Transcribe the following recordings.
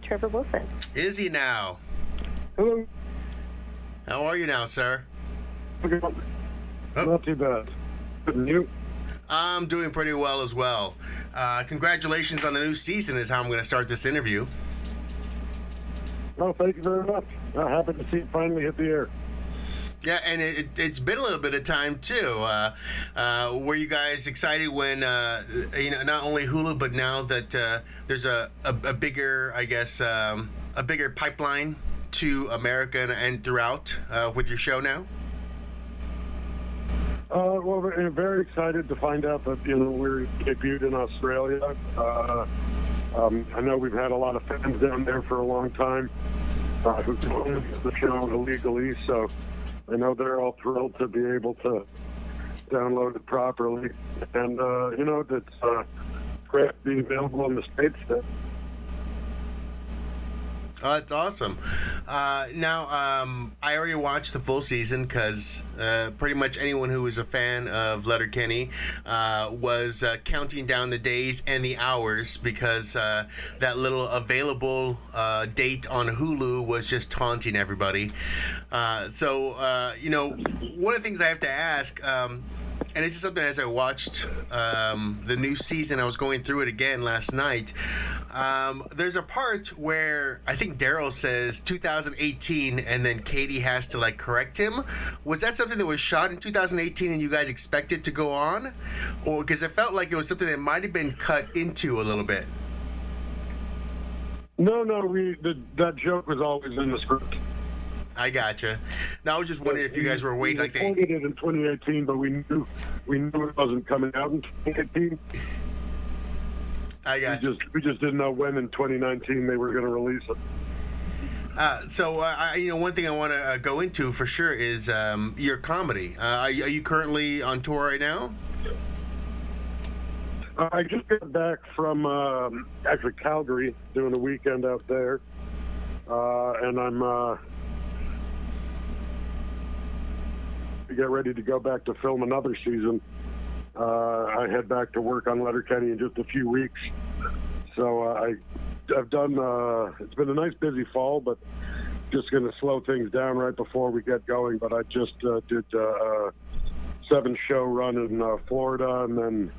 Trevor Wilson. Is he now? Hello. How are you now, sir? Oh. Not too bad. And you? I'm doing pretty well as well. Congratulations on the new season is how I'm going to start this interview. Oh, thank you very much. Happy to see it finally hit the air. Yeah, and it's been a little bit of time too. Were you guys excited when not only Hulu, but now that there's a bigger, I guess, a bigger pipeline to America and throughout with your show now? Well, we're very excited to find out that we're debuted in Australia. I know we've had a lot of fans down there for a long time who've known the show illegally, so I know they're all thrilled to be able to download it properly. And, it's great to be available in the States then. Oh, that's awesome. Now, I already watched the full season because pretty much anyone who was a fan of Letterkenny was counting down the days and the hours because that little available date on Hulu was just taunting everybody. So, one of the things I have to ask, and this is something as I watched the new season, I was going through it again last night. There's a part where I think Daryl says 2018 and then Katie has to correct him. Was that something that was shot in 2018 and you guys expected to go on? Or because it felt like it was something that might have been cut into a little bit? No, that joke was always in the script. I gotcha. Now I was just wondering if you guys were waiting We recorded it in 2018, but we knew it wasn't coming out in 2018. I got We just didn't know when in 2019 they were going to release it. So one thing I want to go into for sure is your comedy. Are you currently on tour right now? I just got back from actually Calgary, doing a weekend out there, and I'm get ready to go back to film another season. I head back to work on Letterkenny in just a few weeks. So I've done, it's been a nice busy fall, but just going to slow things down right before we get going. But I just did a 7-show run in Florida and then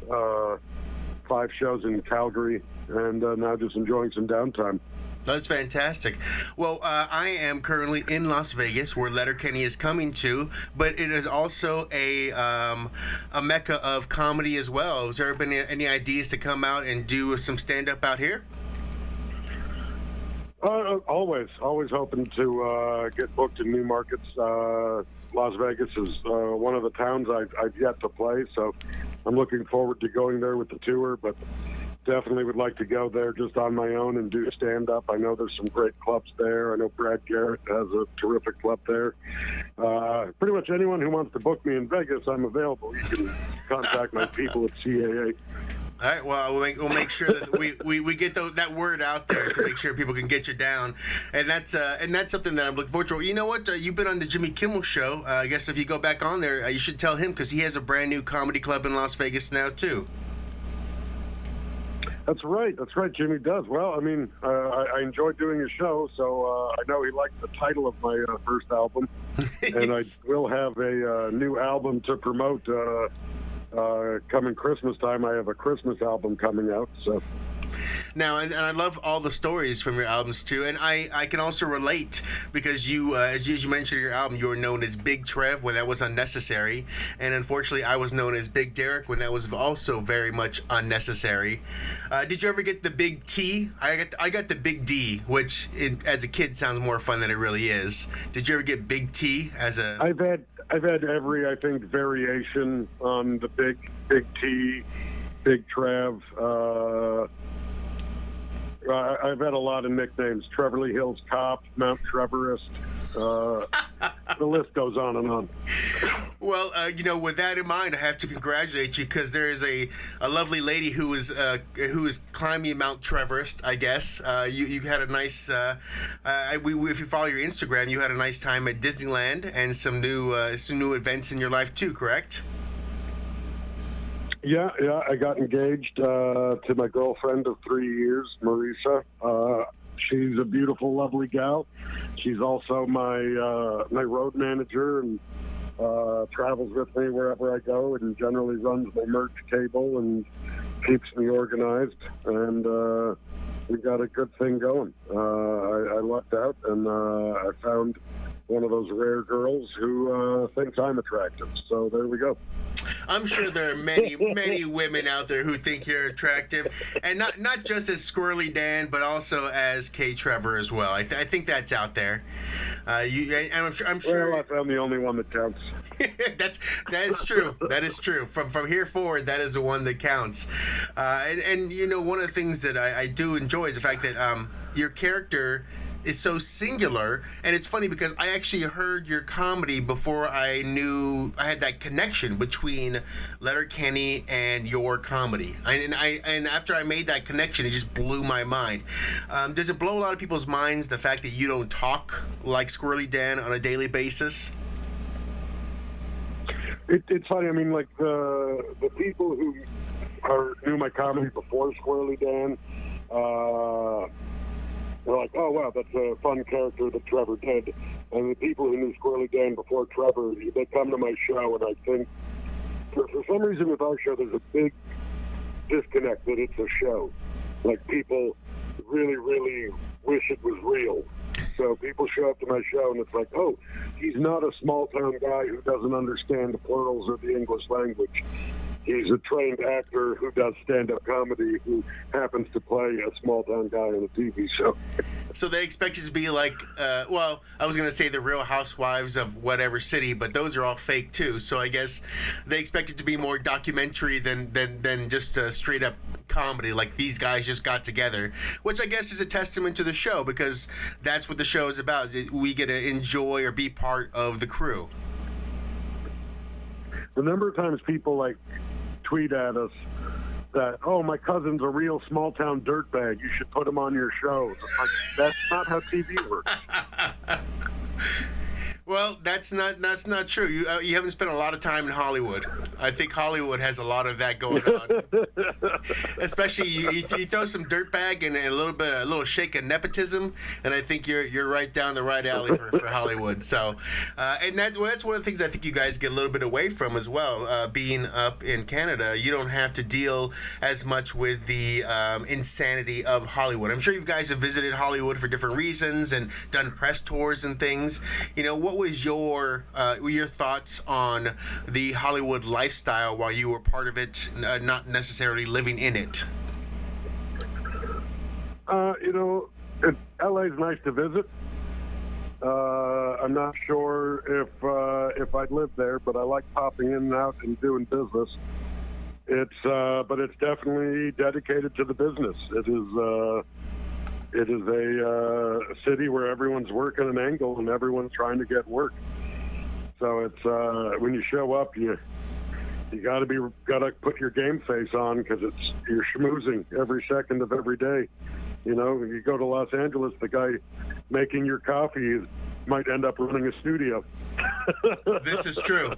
5 shows in Calgary, and now just enjoying some downtime. That's fantastic. Well, I am currently in Las Vegas, where Letterkenny is coming to, but it is also a mecca of comedy as well. Has there been any ideas to come out and do some stand-up out here? Always hoping to get booked in new markets. Las Vegas is one of the towns I've yet to play, so I'm looking forward to going there with the tour, but definitely would like to go there just on my own and do stand-up. I know there's some great clubs there. I know Brad Garrett has a terrific club there. Pretty much anyone who wants to book me in Vegas, I'm available. You can contact my people at CAA. All right, well, we'll make sure that we get that word out there to make sure people can get you down, and that's something that I'm looking forward to. You know what? You've been on the Jimmy Kimmel Show. I guess if you go back on there, you should tell him because he has a brand new comedy club in Las Vegas now too. That's right. Jimmy does. Well, I mean, I enjoy doing his show, so I know he liked the title of my first album, and I will have a new album to promote coming Christmas time. I have a Christmas album coming out, so. Now, and I love all the stories from your albums too, and I can also relate because you, as you mentioned in your album, you were known as Big Trev when that was unnecessary, and unfortunately I was known as Big Derek when that was also very much unnecessary. Did you ever get the Big T? I got the Big D, which as a kid sounds more fun than it really is. Did you ever get Big T as a? I've had every, I think, variation on the Big T, Big Trev. I've had a lot of nicknames: Trevorly Hills Cop, Mount Trevorist. The list goes on and on. Well, with that in mind, I have to congratulate you because there is a lovely lady who is climbing Mount Trevorist. I guess you had a nice. If you follow your Instagram, you had a nice time at Disneyland and some new events in your life too. Correct? Yeah. I got engaged to my girlfriend of 3 years, Marisa. She's a beautiful, lovely gal. She's also my road manager and travels with me wherever I go, and generally runs my merch table and keeps me organized. And we got a good thing going. I lucked out, and I found one of those rare girls who thinks I'm attractive. So there we go. I'm sure there are many, many women out there who think you're attractive, and not just as Squirrely Dan, but also as K. Trevor as well. I think that's out there. I'm sure. Well, I'm the only one that counts. that is true. That is true. From here forward, that is the one that counts. And you know, one of the things that I do enjoy is the fact that your character is so singular, and it's funny because I actually heard your comedy before I knew I had that connection between Letterkenny and your comedy. And after I made that connection, it just blew my mind. Does it blow a lot of people's minds the fact that you don't talk like Squirrely Dan on a daily basis? It's funny. I mean, like the people who knew my comedy before Squirrely Dan. They're like, oh, wow, that's a fun character that Trevor did. And the people who knew Squirrely Dan before Trevor, they come to my show, and I think, for some reason with our show, there's a big disconnect that it's a show. Like, people really, really wish it was real. So people show up to my show, and it's like, oh, he's not a small-town guy who doesn't understand the plurals of the English language. He's a trained actor who does stand-up comedy who happens to play a small-town guy on a TV show. So they expect it to be like, well, I was going to say the Real Housewives of whatever city, but those are all fake too. So I guess they expect it to be more documentary than just a straight-up comedy, like these guys just got together, which I guess is a testament to the show, because that's what the show is about. Is we get to enjoy or be part of the crew. The number of times people, like, tweet at us that, oh, my cousin's a real small-town dirtbag, you should put him on your show. Like, that's not how TV works. Well, that's not true. You haven't spent a lot of time in Hollywood. I think Hollywood has a lot of that going on. Especially you throw some dirtbag and a little shake of nepotism, and I think you're right down the right alley for Hollywood. So, and that's one of the things I think you guys get a little bit away from as well. Being up in Canada, you don't have to deal as much with the insanity of Hollywood. I'm sure you guys have visited Hollywood for different reasons and done press tours and things. You know, what was your thoughts on the Hollywood lifestyle while you were part of it, not necessarily living in it? You know, LA's nice to visit. I'm not sure if I'd live there, but I like popping in and out and doing business. But it's definitely dedicated to the business. It is a city where everyone's working an angle and everyone's trying to get work. So it's when you show up, you gotta put your game face on, because you're schmoozing every second of every day. You know, you go to Los Angeles, the guy making your coffee might end up running a studio. This is true.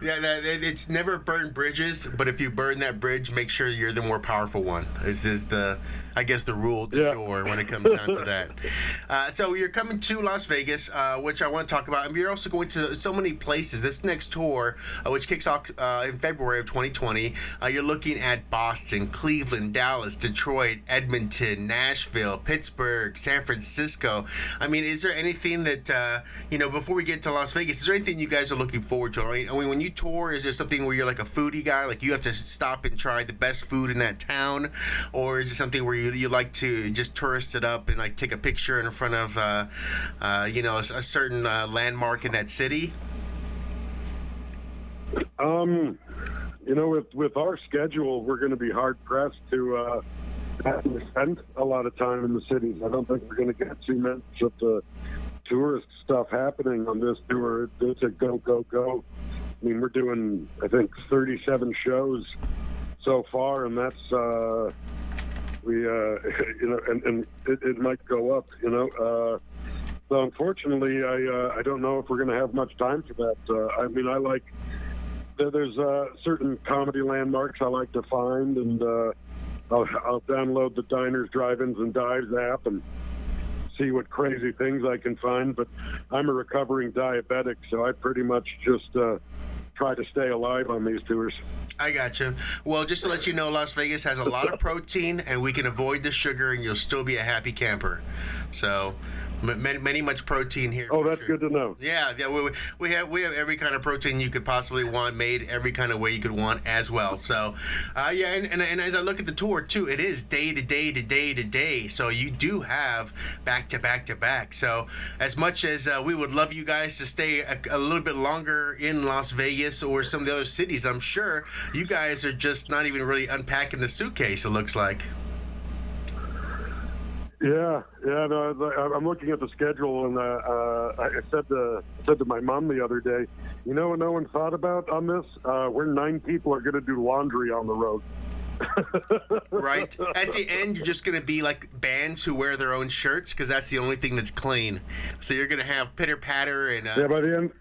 Yeah, it's never burn bridges, but if you burn that bridge, make sure you're the more powerful one. Is the rule du jour when it comes down to that. So you're coming to Las Vegas, which I want to talk about. And you're also going to so many places. This next tour, which kicks off in February of 2020, you're looking at Boston, Cleveland, Dallas, Detroit, Edmonton, Nashville, Pittsburgh, San Francisco. I mean, is there anything that, before we get to Las Vegas, is there anything you guys are looking forward to? I mean, when you tour, is there something where you're like a foodie guy, like you have to stop and try the best food in that town? Or is it something where you like to just tourist it up and like take a picture in front of, a certain landmark in that city? With our schedule, we're going to be hard pressed to spend a lot of time in the cities. I don't think we're going to get too much of the tourist stuff happening on this tour. It's a go, go, go. I mean, we're doing, I think, 37 shows so far, and that's and it might go up. So unfortunately, I don't know if we're going to have much time for that. There's certain comedy landmarks I like to find, and I'll download the Diners, Drive-Ins, and Dives app and see what crazy things I can find. But I'm a recovering diabetic, so I pretty much just try to stay alive on these tours. I got you. Well, just to let you know, Las Vegas has a lot of protein, and we can avoid the sugar, and you'll still be a happy camper. So, much protein here. Oh, that's good to know. Yeah. We have every kind of protein you could possibly want, made every kind of way you could want as well. So, yeah, and as I look at the tour too, it is day to day to day to day. So you do have back to back to back. So as much as we would love you guys to stay a little bit longer in Las Vegas or some of the other cities, I'm sure you guys are just not even really unpacking the suitcase, it looks like. Yeah. No, I'm looking at the schedule, and I said to my mom the other day, you know what no one thought about on this? We're 9 people are going to do laundry on the road. Right. At the end, you're just going to be like bands who wear their own shirts because that's the only thing that's clean. So you're going to have pitter patter and by the end.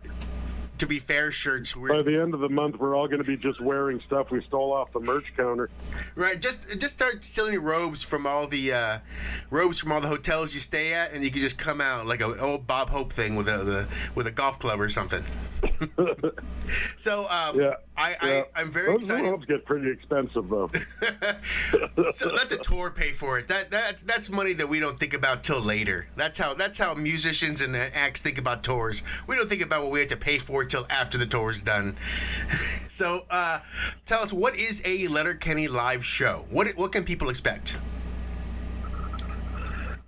To be fair, shirts. By the end of the month, we're all going to be just wearing stuff we stole off the merch counter. Right. Just start stealing robes from all the hotels you stay at, and you can just come out like an old Bob Hope thing with a golf club or something. So I'm very excited. Those robes get pretty expensive though. So let the tour pay for it. That's money that we don't think about till later. That's how musicians and acts think about tours. We don't think about what we have to pay for till after the tour's done. So tell us, what is a Letterkenny live show? What can people expect?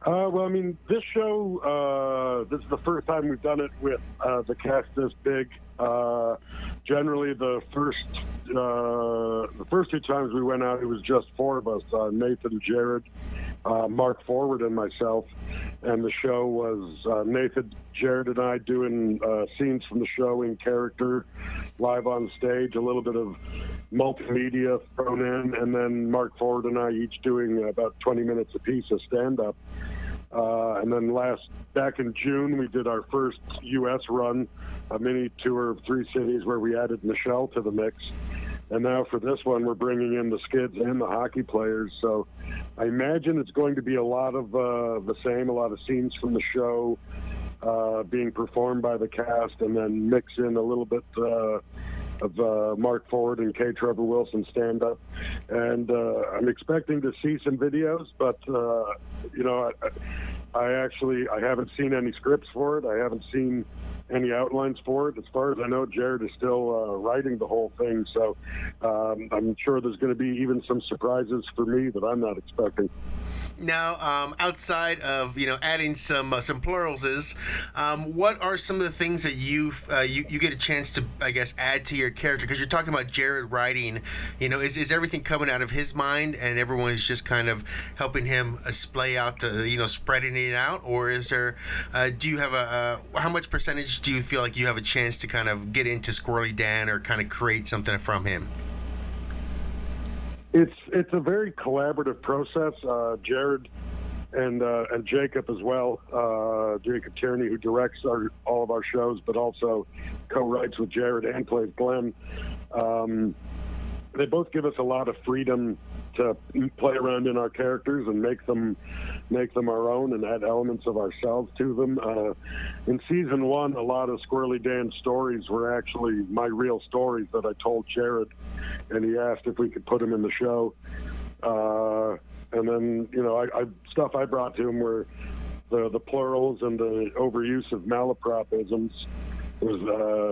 Well, I mean, this show, this is the first time we've done it with the cast this big. Generally, the first 2 times we went out, it was just 4 of us, Nathan, Jared, Mark Forward, and myself. And the show was Nathan, Jared, and I doing scenes from the show in character, live on stage, a little bit of multimedia thrown in, and then Mark Forward and I each doing about 20 minutes apiece of stand-up. And then back in June, we did our first U.S. run, a mini tour of 3 cities where we added Michelle to the mix. And now for this one, we're bringing in the Skids and the hockey players. So I imagine it's going to be a lot of the same, a lot of scenes from the show being performed by the cast, and then mix in a little bit of Mark Ford and Trevor Wilson stand-up. And I'm expecting to see some videos, but, I haven't seen any scripts for it. I haven't seen any outlines for it. As far as I know, Jared is still writing the whole thing, so I'm sure there's going to be even some surprises for me that I'm not expecting. Now, outside of adding some plurals, what are some of the things that you get a chance to, I guess, add to your character? Because you're talking about Jared writing. Is everything coming out of his mind, and everyone is just kind of helping him splay out spreading it out, or is there? Do you have how much percentage do you feel like you have a chance to kind of get into Squirrely Dan or kind of create something from him? It's a very collaborative process. Jared and Jacob as well. Jacob Tierney, who directs all of our shows, but also co-writes with Jared and plays Glenn. They both give us a lot of freedom to play around in our characters and make them our own and add elements of ourselves to them. In season 1, a lot of Squirrely Dan's stories were actually my real stories that I told Jared, and he asked if we could put them in the show. And then, stuff I brought to him were the plurals and the overuse of malapropisms. Was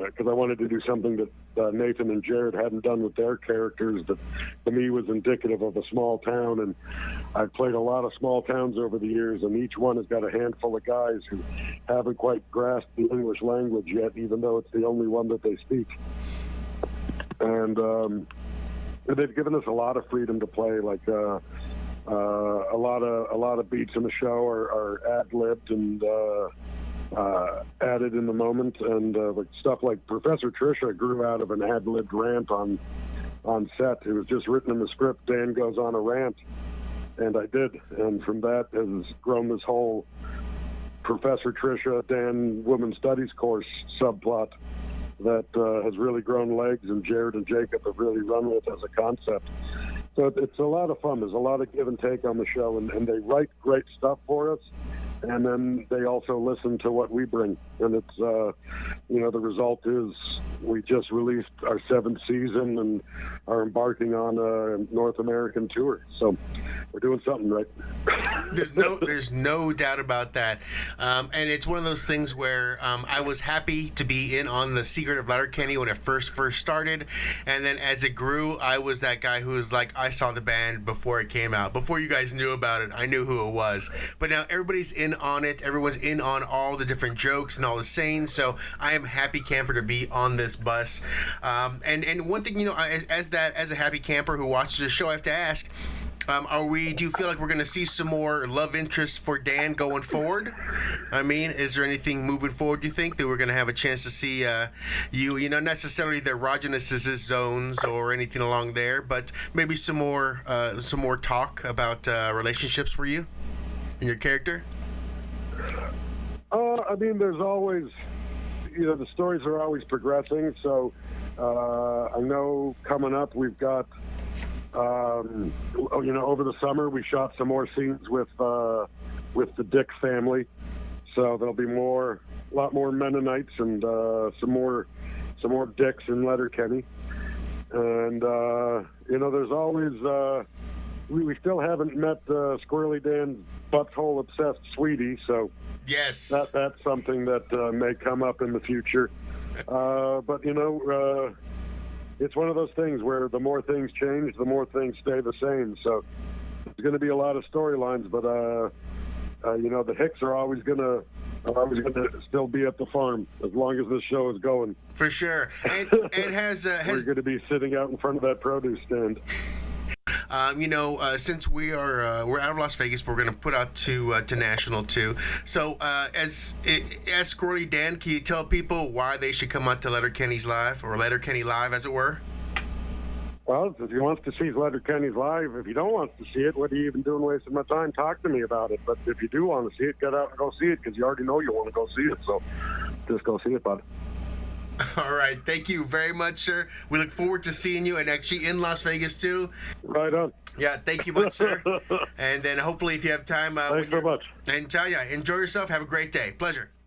because I wanted to do something that Nathan and Jared hadn't done with their characters that to me was indicative of a small town. And I've played a lot of small towns over the years, and each one has got a handful of guys who haven't quite grasped the English language yet, even though it's the only one that they speak. And they've given us a lot of freedom to play. Like a lot of beats in the show are ad-libbed and added in the moment, and like stuff like Professor Tricia grew out of an ad-libbed rant on set. It was just written in the script. Dan goes on a rant, and I did, and from that has grown this whole Professor Tricia Dan Women's Studies course subplot that has really grown legs, and Jared and Jacob have really run with as a concept. So it's a lot of fun. There's a lot of give and take on the show, and they write great stuff for us. and then they also listen to what we bring. And it's, the result is we just released our 7th season and are embarking on a North American tour. So we're doing something right. There's no doubt about that. And it's one of those things where I was happy to be in on the secret of Letterkenny when it first started. And then as it grew, I was that guy who was like, I saw the band before it came out. Before you guys knew about it, I knew who it was. But now everybody's in on it. Everyone's in on all the different jokes and all the sayings. So I am happy camper to be on this bus. And one thing, as a happy camper who watches the show, I have to ask, do you feel like we're going to see some more love interest for Dan going forward? I mean, is there anything moving forward, do you think, that we're going to have a chance to see you, not necessarily the erogenous zones or anything along there, but maybe some more talk about relationships for you and your character? There's always, the stories are always progressing. So I know coming up we've got, over the summer we shot some more scenes with the Dick family. So there'll be a lot more Mennonites and some more Dicks in Letterkenny. And there's always we still haven't met Squirrely Dan's butthole obsessed sweetie. So yes, that's something that may come up in the future. But it's one of those things where the more things change, the more things stay the same. So there's going to be a lot of storylines, but the Hicks are always going to still be at the farm as long as this show is going. For sure. And we're going to be sitting out in front of that produce stand. Since we're out of Las Vegas, we're going to put out to national too. So as Squirrely Dan, can you tell people why they should come out to Letterkenny's live, or Letterkenny live, as it were? Well, if you want to see Letterkenny's live, if you don't want to see it, what are you even doing wasting my time? Talk to me about it. But if you do want to see it, get out and go see it, because you already know you want to go see it. So just go see it, bud. All right. Thank you very much, sir. We look forward to seeing you, and actually in Las Vegas, too. Right on. Yeah, thank you much, sir. And then hopefully if you have time... Thanks so much. And enjoy yourself. Have a great day. Pleasure.